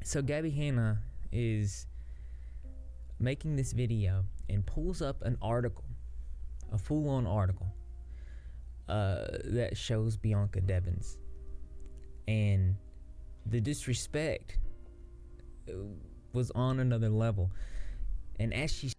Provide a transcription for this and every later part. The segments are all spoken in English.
So Gabbie Hanna is making this video and pulls up an article, a full-on article, that shows Bianca Devins, and the disrespect was on another level. And as she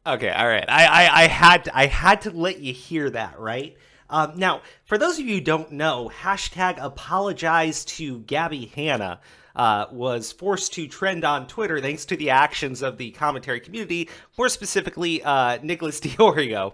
Okay, all right. I had to let you hear that, right? Now, for those of you who don't know, hashtag apologize to Gabbie Hanna was forced to trend on Twitter thanks to the actions of the commentary community, more specifically Nicholas Diorio,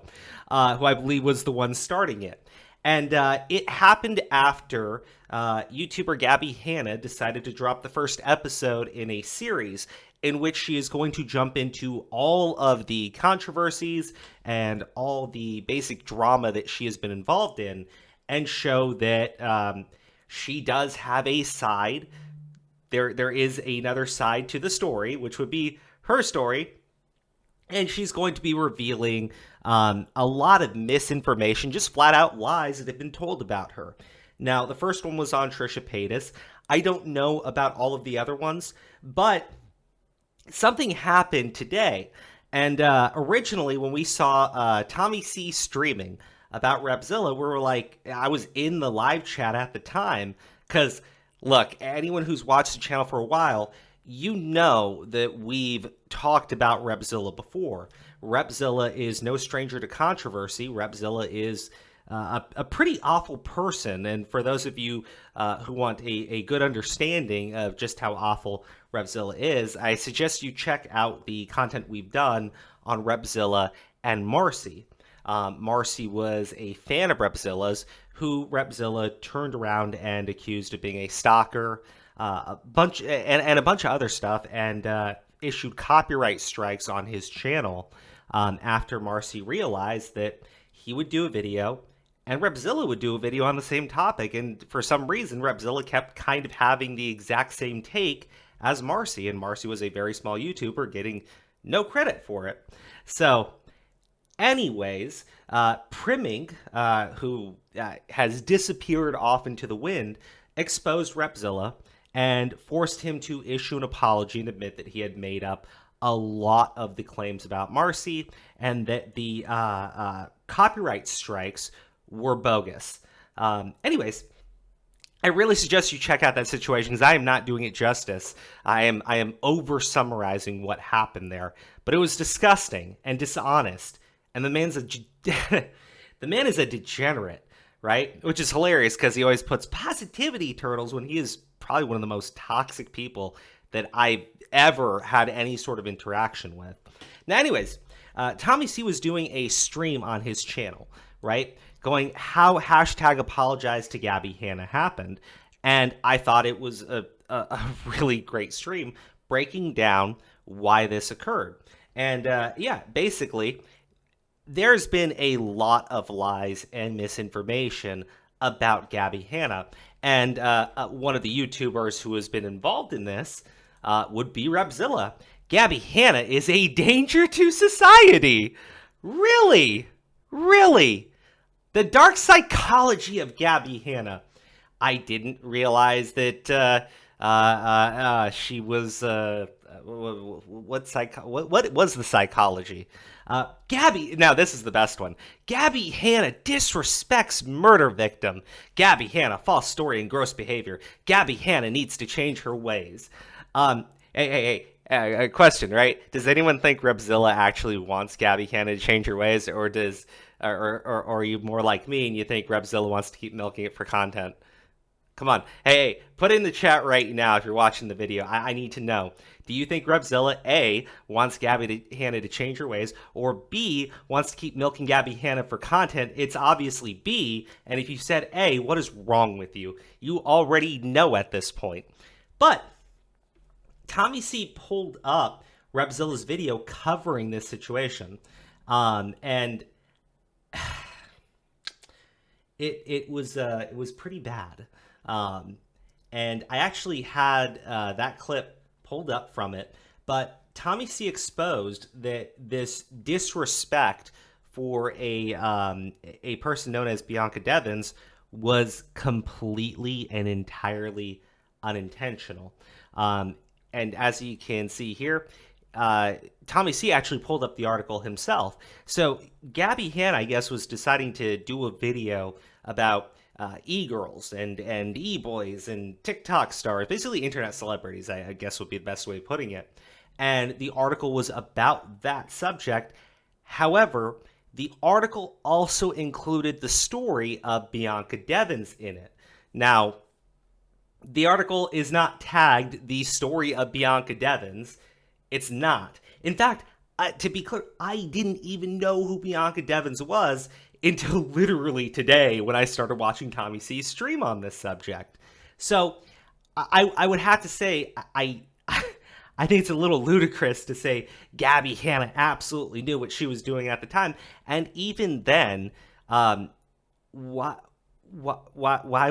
who I believe was the one starting it. And it happened after YouTuber Gabbie Hanna decided to drop the first episode in a series in which she is going to jump into all of the controversies and all the basic drama that she has been involved in and show that she does have a side. There is another side to the story, which would be her story. And she's going to be revealing a lot of misinformation, just flat out lies that have been told about her. Now, the first one was on Trisha Paytas. I don't know about all of the other ones, but something happened today. And originally, when we saw Tommy C streaming about Repzilla, we were like, I was in the live chat at the time. Because, look, anyone who's watched the channel for a while, you know that we've talked about Repzilla before. Repzilla is no stranger to controversy. Repzilla is a pretty awful person. And for those of you who want a good understanding of just how awful Repzilla is, I suggest you check out the content we've done on Repzilla and Marcy. Marcy was a fan of Repzilla's, who Repzilla turned around and accused of being a stalker, a bunch of other stuff, and issued copyright strikes on his channel after Marcy realized that he would do a video and Repzilla would do a video on the same topic. And for some reason, Repzilla kept kind of having the exact same take as Marcy, and Marcy was a very small YouTuber getting no credit for it. So anyways, Priming, who has disappeared off into the wind, exposed Repzilla and forced him to issue an apology and admit that he had made up a lot of the claims about Marcy and that the copyright strikes were bogus. Anyways, I really suggest you check out that situation because I am not doing it justice. I am over summarizing what happened there, but it was disgusting and dishonest. And the man is a degenerate, right? Which is hilarious because he always puts positivity turtles when he is probably one of the most toxic people that I've ever had any sort of interaction with. Now, anyways, Tommy C was doing a stream on his channel, right? Going how hashtag apologize to Gabbie Hanna happened. And I thought it was a really great stream breaking down why this occurred. And yeah, basically, there's been a lot of lies and misinformation about Gabbie Hanna. And one of the YouTubers who has been involved in this would be Repzilla. Gabbie Hanna is a danger to society. Really? Really? The dark psychology of Gabbie Hanna. I didn't realize that she was what was the psychology? Gabbie, now this is the best one. Gabbie Hanna disrespects murder victim. Gabbie Hanna, false story and gross behavior. Gabbie Hanna needs to change her ways. Hey, a question, right? Does anyone think Repzilla actually wants Gabbie Hanna to change her ways, or are you more like me and you think Repzilla wants to keep milking it for content? Come on. Hey, put it in the chat right now if you're watching the video. I need to know. Do you think Repzilla, A, wants Gabbie Hanna to change her ways, or B, wants to keep milking Gabbie Hanna for content? It's obviously B, and if you said A, what is wrong with you? You already know at this point. But Tommy C pulled up Repzilla's video covering this situation, and it was pretty bad. And I actually had that clip pulled up from it, but Tommy C exposed that this disrespect for a person known as Bianca Devins was completely and entirely unintentional. and as you can see here, Tommy C actually pulled up the article himself. So Gabbie Hanna, I guess, was deciding to do a video about e-girls and e-boys and TikTok stars, basically internet celebrities, I guess would be the best way of putting it. And the article was about that subject. However, the article also included the story of Bianca Devins in it. Now, the article is not tagged the story of Bianca Devins. It's not. In fact, to be clear, I didn't even know who Bianca Devins was until literally today when I started watching Tommy C's stream on this subject. So I would have to say I think it's a little ludicrous to say Gabbie Hanna absolutely knew what she was doing at the time, and even then, why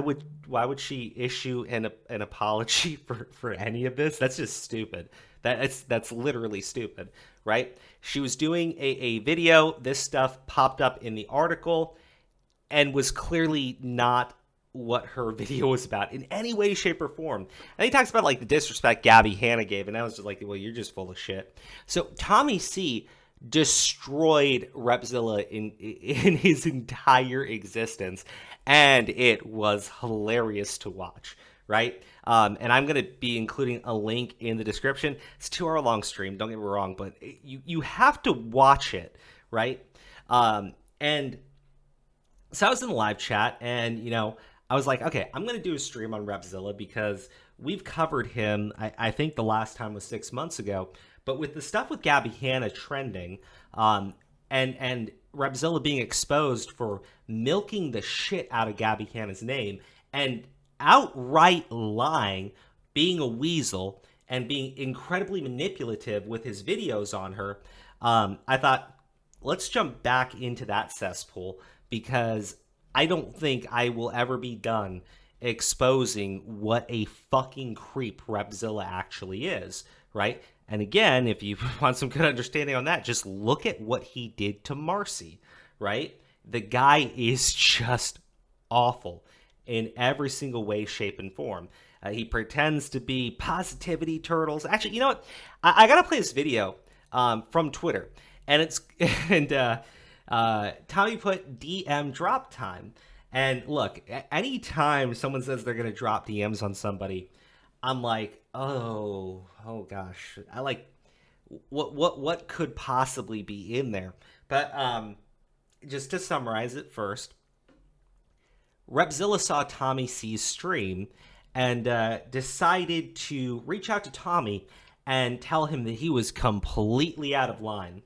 would she issue an apology for any of this? That's just stupid. That's literally stupid, right? She was doing a video. This stuff popped up in the article, and was clearly not what her video was about in any way, shape, or form. And he talks about like the disrespect Gabbie Hanna gave, and I was just like, well, you're just full of shit. So Tommy C destroyed Repzilla in his entire existence, and it was hilarious to watch, right? And I'm going to be including a link in the description. It's a 2-hour-long stream, don't get me wrong, but you have to watch it, right? And so I was in the live chat, and, you know, I was like, okay, I'm going to do a stream on Repzilla because we've covered him, I think the last time was 6 months ago. But with the stuff with Gabbie Hanna trending, and Repzilla being exposed for milking the shit out of Gabbie Hanna's name and outright lying, being a weasel, and being incredibly manipulative with his videos on her, I thought, let's jump back into that cesspool, because I don't think I will ever be done exposing what a fucking creep Repzilla actually is, right? And again, if you want some good understanding on that, just look at what he did to Marcy, right? The guy is just awful in every single way, shape, and form. He pretends to be positivity turtles. Actually, you know what? I gotta play this video from Twitter, and it's Tommy put DM drop time. And look, anytime someone says they're gonna drop DMs on somebody, I'm like, oh gosh, I like what could possibly be in there. But just to summarize it first, Repzilla saw Tommy C's stream and decided to reach out to Tommy and tell him that he was completely out of line.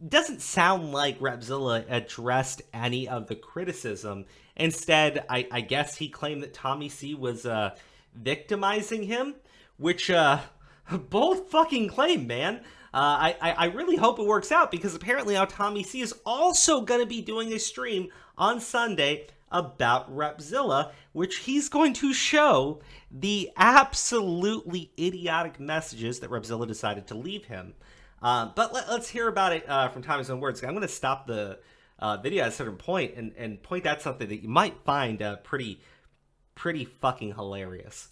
Doesn't sound like Repzilla addressed any of the criticism. Instead, I guess he claimed that Tommy C was victimizing him, which both fucking claim, man. I really hope it works out, because apparently now Tommy C is also going to be doing a stream on Sunday about Repzilla, which he's going to show the absolutely idiotic messages that Repzilla decided to leave him. But let's hear about it from Tommy's own words. I'm going to stop the video at a certain point and point out something that you might find pretty fucking hilarious.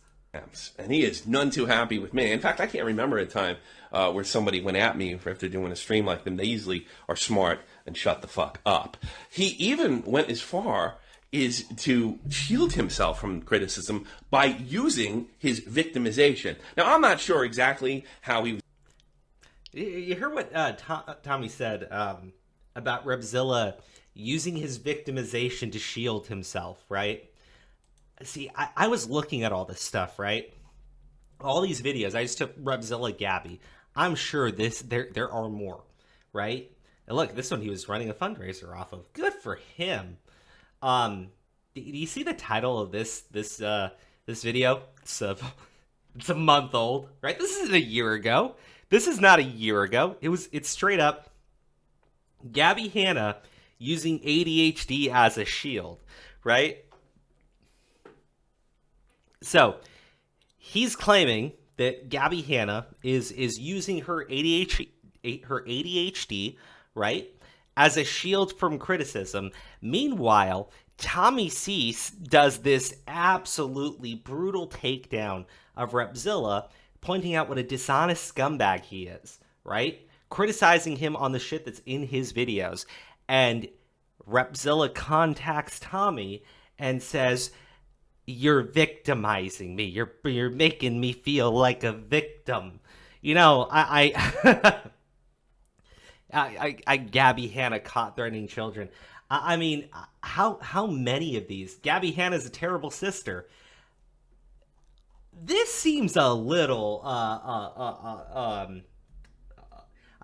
And he is none too happy with me. In fact, I can't remember a time where somebody went at me for after doing a stream like them. They usually are smart and shut the fuck up. He even went as far as to shield himself from criticism by using his victimization. Now, I'm not sure exactly how he was. You hear what Tommy said about Repzilla using his victimization to shield himself, right? See, I was looking at all this stuff, right? All these videos. I just took Repzilla Gabbie. I'm sure there are more, right? And look, this one he was running a fundraiser off of. Good for him. Do you see the title of this video? It's a month old, right? This isn't a year ago. This is not a year ago. It's straight up Gabbie Hanna using ADHD as a shield, right? So he's claiming that Gabbie Hanna is using her ADHD, right, as a shield from criticism. Meanwhile, Tommy C does this absolutely brutal takedown of Repzilla, pointing out what a dishonest scumbag he is, right? Criticizing him on the shit that's in his videos. And Repzilla contacts Tommy and says, "You're victimizing me. You're making me feel like a victim." You know, I Gabbie Hanna caught threatening children. I mean, how many of these? Gabbie Hanna's a terrible sister. This seems a little, I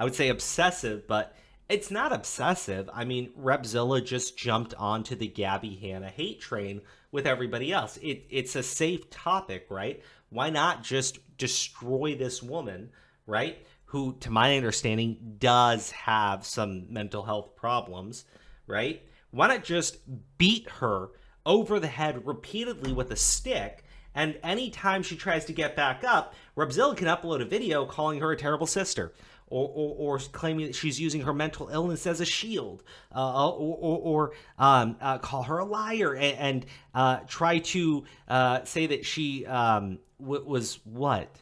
would say obsessive, but it's not obsessive. I mean, Repzilla just jumped onto the Gabbie Hanna hate train with everybody else. It's a safe topic, right? Why not just destroy this woman, right? Who, to my understanding, does have some mental health problems, right? Why not just beat her over the head repeatedly with a stick, and anytime she tries to get back up, Repzilla can upload a video calling her a terrible sister, or claiming that she's using her mental illness as a shield, or call her a liar, and try to say that she was what?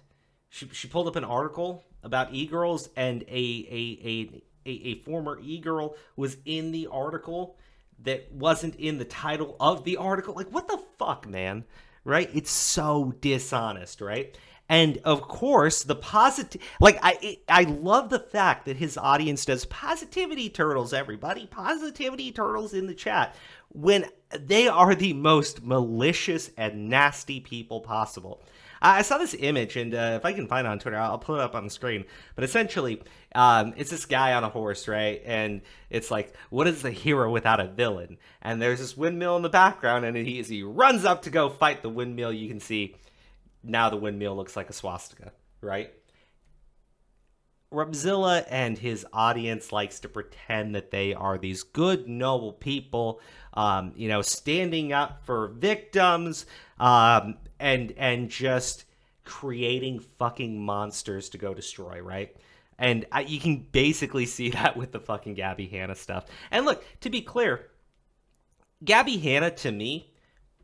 She pulled up an article about e-girls, and a former e-girl was in the article that wasn't in the title of the article. Like, what the fuck, man? Right? It's so dishonest, right? And of course, the positive, like, I love the fact that his audience does positivity turtles, everybody, positivity turtles in the chat, when they are the most malicious and nasty people possible. I saw this image, and if I can find it on Twitter, I'll pull it up on the screen. But essentially, it's this guy on a horse, right? And it's like, what is the hero without a villain? And there's this windmill in the background, and he runs up to go fight the windmill. You can see now the windmill looks like a swastika, right? Repzilla and his audience likes to pretend that they are these good, noble people, standing up for victims, and just creating fucking monsters to go destroy, right? And you can basically see that with the fucking Gabbie Hanna stuff. And look, to be clear, Gabbie Hanna, to me,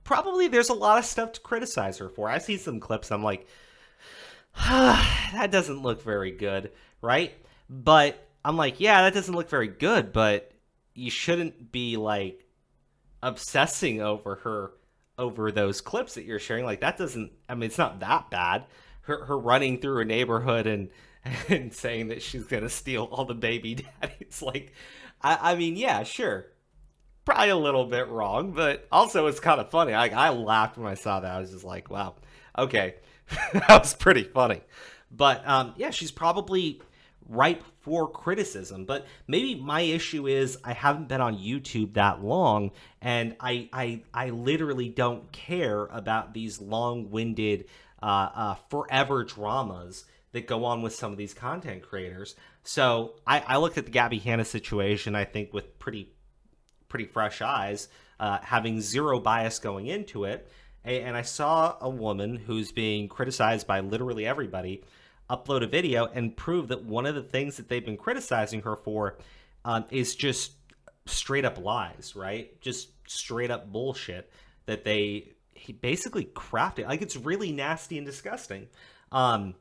probably there's a lot of stuff to criticize her for. I see some clips, I'm like, that doesn't look very good, right? But I'm like, yeah, that doesn't look very good, but you shouldn't be, like, obsessing over those clips that you're sharing. Like, that doesn't, I mean, it's not that bad. Her running through a neighborhood and saying that she's gonna steal all the baby daddies. Like, I mean, yeah, sure. Probably a little bit wrong, but also it's kind of funny. Like, I laughed when I saw that. I was just like, wow, okay. That was pretty funny. But, yeah, she's probably ripe for criticism. But maybe my issue is I haven't been on YouTube that long, and I literally don't care about these long-winded forever dramas that go on with some of these content creators. So I looked at the Gabbie Hanna situation, I think, with pretty fresh eyes, having zero bias going into it. And I saw a woman who's being criticized by literally everybody upload a video and prove that one of the things that they've been criticizing her for is just straight up lies, right? Just straight up bullshit that he basically crafted. Like, it's really nasty and disgusting. And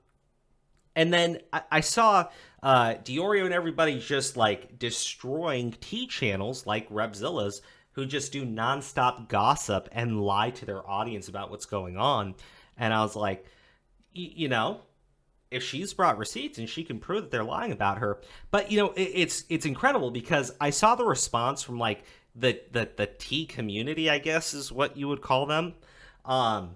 then I saw Diorio and everybody just, like, destroying T channels like Repzilla's, who just do nonstop gossip and lie to their audience about what's going on. And I was like, you know, if she's brought receipts and she can prove that they're lying about her. But, you know, it's incredible because I saw the response from, like, the T community, I guess is what you would call them. And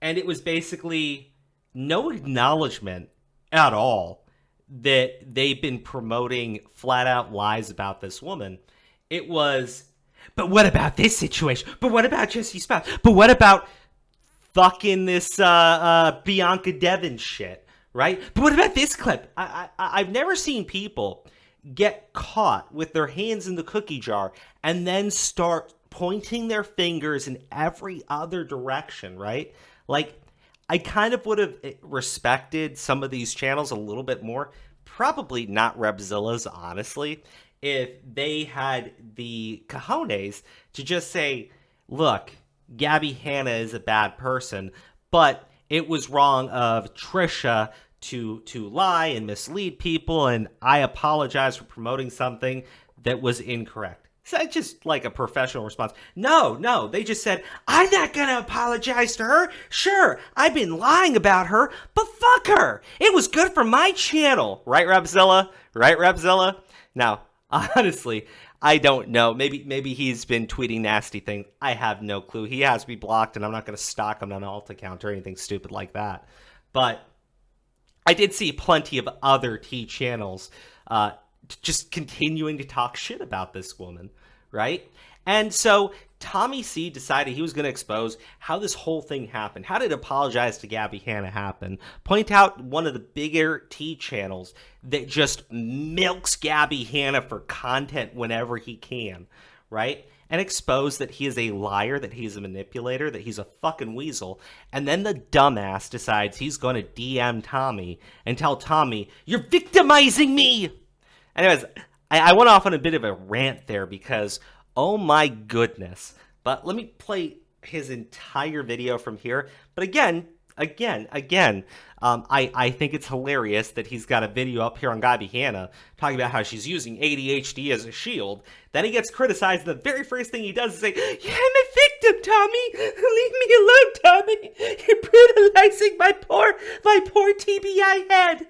it was basically no acknowledgement at all that they've been promoting flat out lies about this woman. It was, but what about this situation? But what about Jesse Spouse? But what about fucking this Bianca Devin shit, right? But what about this clip? I've never seen people get caught with their hands in the cookie jar and then start pointing their fingers in every other direction, right? Like, I kind of would have respected some of these channels a little bit more. Probably not Repzilla's, honestly, if they had the cojones to just say, look, Gabbie Hanna is a bad person, but it was wrong of Trisha to lie and mislead people, and I apologize for promoting something that was incorrect. Is that just like a professional response? No, they just said, I'm not gonna apologize to her. Sure, I've been lying about her, but fuck her. It was good for my channel. Right, Repzilla? Right, Repzilla? Now, honestly, I don't know. Maybe he's been tweeting nasty things. I have no clue. He has me blocked, and I'm not gonna stalk him on an alt account or anything stupid like that. But I did see plenty of other T channels just continuing to talk shit about this woman, right? And so Tommy C decided he was going to expose how this whole thing happened. How did Apologize to Gabbie Hanna happen? Point out one of the bigger T channels that just milks Gabbie Hanna for content whenever he can, right? And expose that he is a liar, that he's a manipulator, that he's a fucking weasel. And then the dumbass decides he's going to DM Tommy and tell Tommy, you're victimizing me! Anyways, I went off on a bit of a rant there because, oh my goodness. But let me play his entire video from here. But again, I think it's hilarious that he's got a video up here on Gabbie Hanna talking about how she's using ADHD as a shield. Then he gets criticized, and the very first thing he does is say, yeah, I'm a victim, Tommy. Leave me alone, Tommy. You're brutalizing my poor TBI head.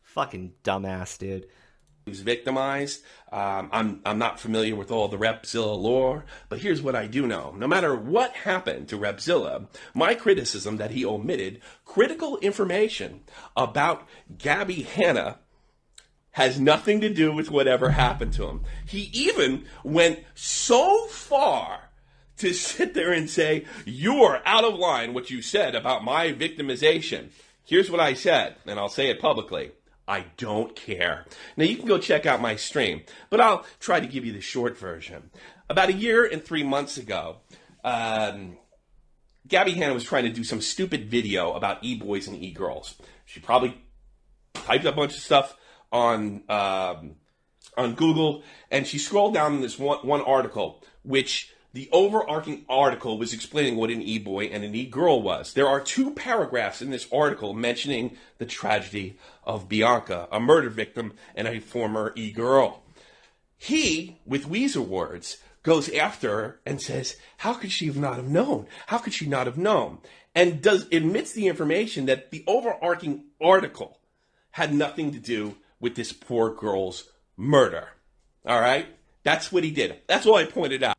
Fucking dumbass, dude. Who's victimized. I'm not familiar with all the Repzilla lore, but here's what I do know. No matter what happened to Repzilla, my criticism that he omitted critical information about Gabbie Hanna has nothing to do with whatever happened to him. He even went so far to sit there and say, you are out of line what you said about my victimization. Here's what I said, and I'll say it publicly. I don't care. Now, you can go check out my stream, but I'll try to give you the short version. About a year and 3 months ago, Gabbie Hanna was trying to do some stupid video about e-boys and e-girls. She probably typed a bunch of stuff on Google, and she scrolled down this one article, which the overarching article was explaining what an e-boy and an e-girl was. There are 2 paragraphs in this article mentioning the tragedy of Bianca, a murder victim and a former e-girl. He, with Weezer words, goes after her and says, how could she not have known? How could she not have known? And admits the information that the overarching article had nothing to do with this poor girl's murder. All right? That's what he did. That's all I pointed out.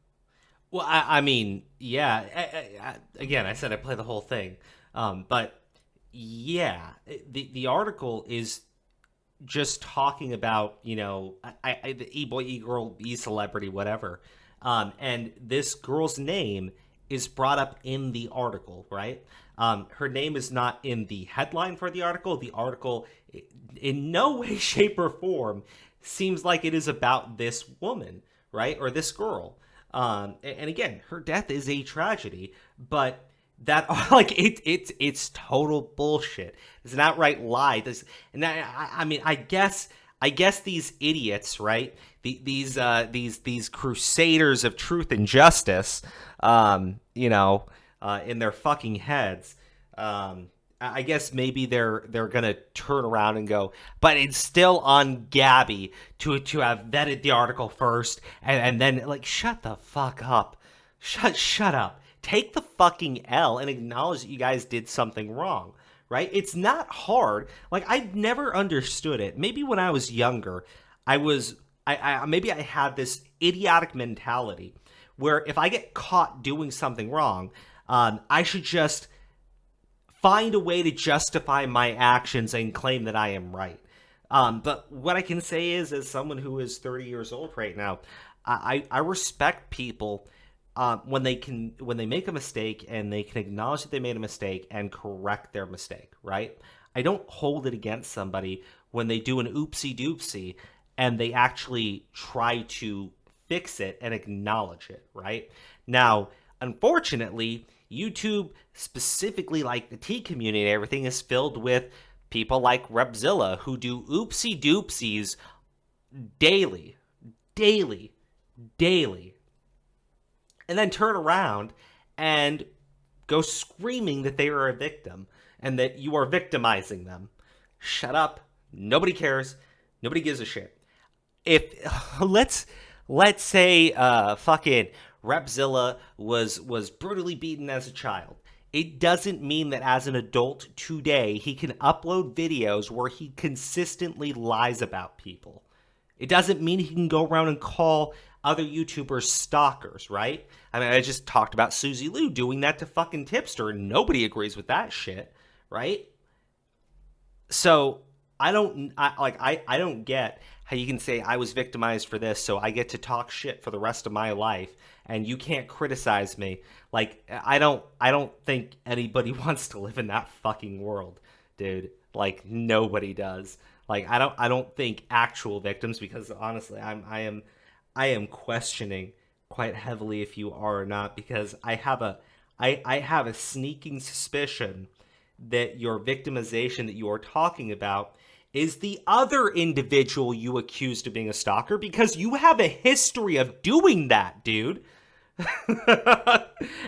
Well, I mean, yeah. Again, I said I play the whole thing, but yeah, the article is just talking about, you know, the e-boy, e-girl, e-celebrity, whatever, and this girl's name is brought up in the article, right? Her name is not in the headline for the article. The article, in no way, shape, or form, seems like it is about this woman, right, or this girl. And again, her death is a tragedy, but that like it's total bullshit. It's an outright lie. I mean, I guess these idiots, right? These crusaders of truth and justice, you know, in their fucking heads. I guess maybe they're gonna turn around and go, but it's still on Gabbie to have vetted the article first, and then, like, shut the fuck up, shut up, take the fucking L and acknowledge that you guys did something wrong, right? It's not hard. Like, I've never understood it. Maybe when I was younger, maybe I had this idiotic mentality where if I get caught doing something wrong, I should just find a way to justify my actions and claim that I am right. But what I can say is, as someone who is 30 years old right now, I respect people when they make a mistake and they can acknowledge that they made a mistake and correct their mistake, right? I don't hold it against somebody when they do an oopsie doopsie and they actually try to fix it and acknowledge it, right? Now, unfortunately, YouTube, specifically like the T community and everything, is filled with people like Repzilla who do oopsie doopsies daily, and then turn around and go screaming that they are a victim and that you are victimizing them. Shut up. Nobody cares. Nobody gives a shit. If let's say fucking Repzilla was brutally beaten as a child. It doesn't mean that as an adult today he can upload videos where he consistently lies about people. It doesn't mean he can go around and call other YouTubers stalkers, right? I mean, I just talked about Susie Liu doing that to fucking Tipster, and nobody agrees with that shit, right? So I don't get how you can say I was victimized for this, so I get to talk shit for the rest of my life, and you can't criticize me. Like, I don't think anybody wants to live in that fucking world, dude. Like, nobody does. Like, I don't think actual victims, because honestly, I am questioning quite heavily if you are or not, because I have a sneaking suspicion that your victimization that you are talking about is the other individual you accused of being a stalker, because you have a history of doing that, dude.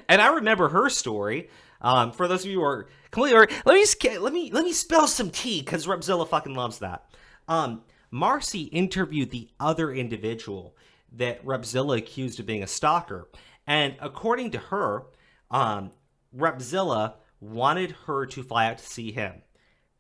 And I remember her story. For those of you who are completely, let me spill some tea, because Repzilla fucking loves that. Marcy interviewed the other individual that Repzilla accused of being a stalker, and according to her, Repzilla wanted her to fly out to see him.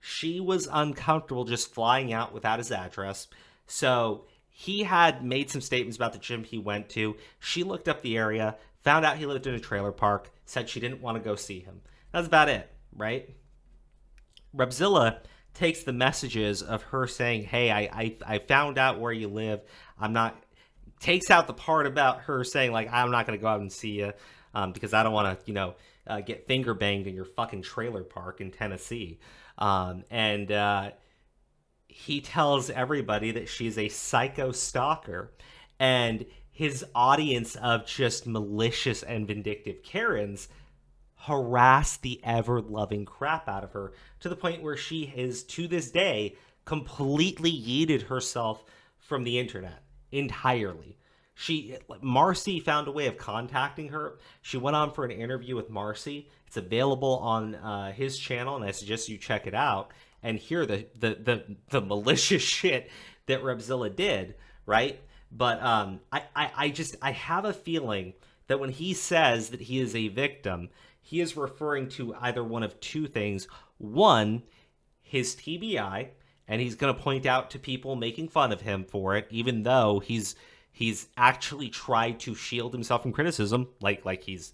She was uncomfortable just flying out without his address, so he had made some statements about the gym he went to. She looked up the area, found out he lived in a trailer park, said she didn't want to go see him. That's about it, right? Repzilla takes the messages of her saying, hey, I found out where you live. Takes out the part about her saying, like, I'm not going to go out and see you because I don't want to, get finger banged in your fucking trailer park in Tennessee. And he tells everybody that she's a psycho stalker, and his audience of just malicious and vindictive Karens harass the ever-loving crap out of her, to the point where she is, to this day, completely yeeted herself from the internet entirely. Marcy found a way of contacting her. She went on for an interview with Marcy. It's available on his channel, and I suggest you check it out and hear the malicious shit that Repzilla did, right? But I have a feeling that when he says that he is a victim, he is referring to either one of two things. One, his TBI, and he's going to point out to people making fun of him for it, even though he's actually tried to shield himself from criticism, like he's,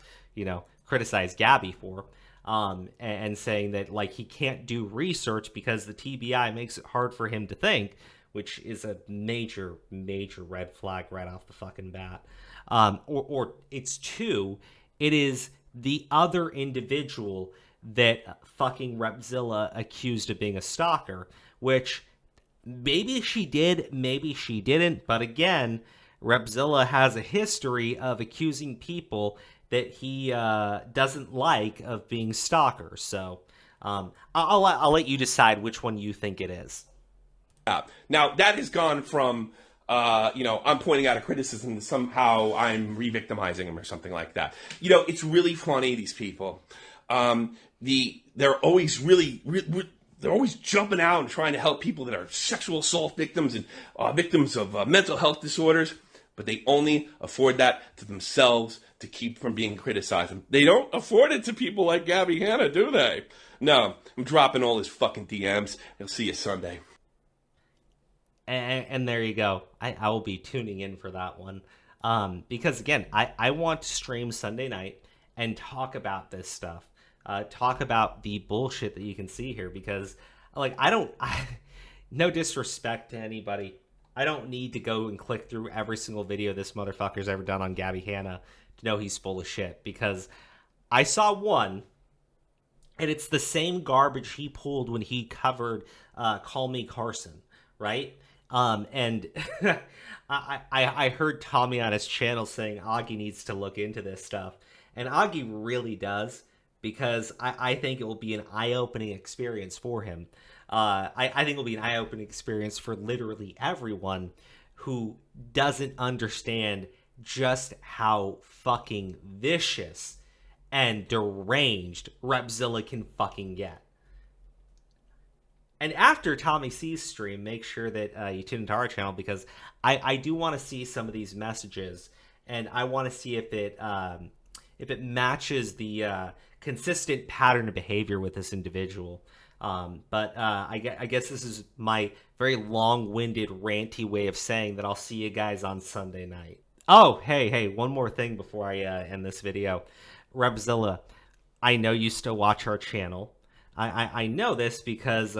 criticized Gabbie for, and saying that, like, he can't do research because the TBI makes it hard for him to think, which is a major, major red flag right off the fucking bat. Or it's two, it is the other individual that fucking Repzilla accused of being a stalker, which maybe she did, maybe she didn't, but again, Repzilla has a history of accusing people that he doesn't like of being stalkers. So I'll let you decide which one you think it is. Now, that has gone from, I'm pointing out a criticism, somehow I'm re-victimizing him or something like that. It's really funny, these people. They're always they're always jumping out and trying to help people that are sexual assault victims and victims of mental health disorders, but they only afford that to themselves to keep from being criticized. They don't afford it to people like Gabbie Hanna, do they? No, I'm dropping all his fucking DMs. I'll see you Sunday. And there you go. I will be tuning in for that one. Because, again, I want to stream Sunday night and talk about this stuff. Talk about the bullshit that you can see here. Because, like, no disrespect to anybody, I don't need to go and click through every single video this motherfucker's ever done on Gabbie Hanna to know he's full of shit. Because I saw one, and it's the same garbage he pulled when he covered Call Me Carson, right? And I heard Tommy on his channel saying Augie needs to look into this stuff. And Augie really does, because I think it will be an eye-opening experience for him. I think it will be an eye-opening experience for literally everyone who doesn't understand just how fucking vicious and deranged Repzilla can fucking get. And after Tommy C's stream, make sure that you tune into our channel, because I do want to see some of these messages, and I want to see if it matches the consistent pattern of behavior with this individual. But I guess this is my very long-winded, ranty way of saying that I'll see you guys on Sunday night. Oh, hey, one more thing before I end this video. Repzilla, I know you still watch our channel. I know this because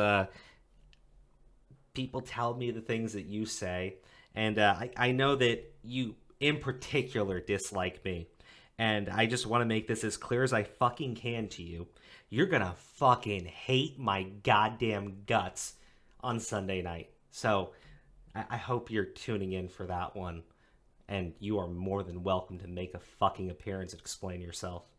people tell me the things that you say, and I know that you, in particular, dislike me. And I just want to make this as clear as I fucking can to you. You're gonna fucking hate my goddamn guts on Sunday night. So I hope you're tuning in for that one. And you are more than welcome to make a fucking appearance and explain yourself.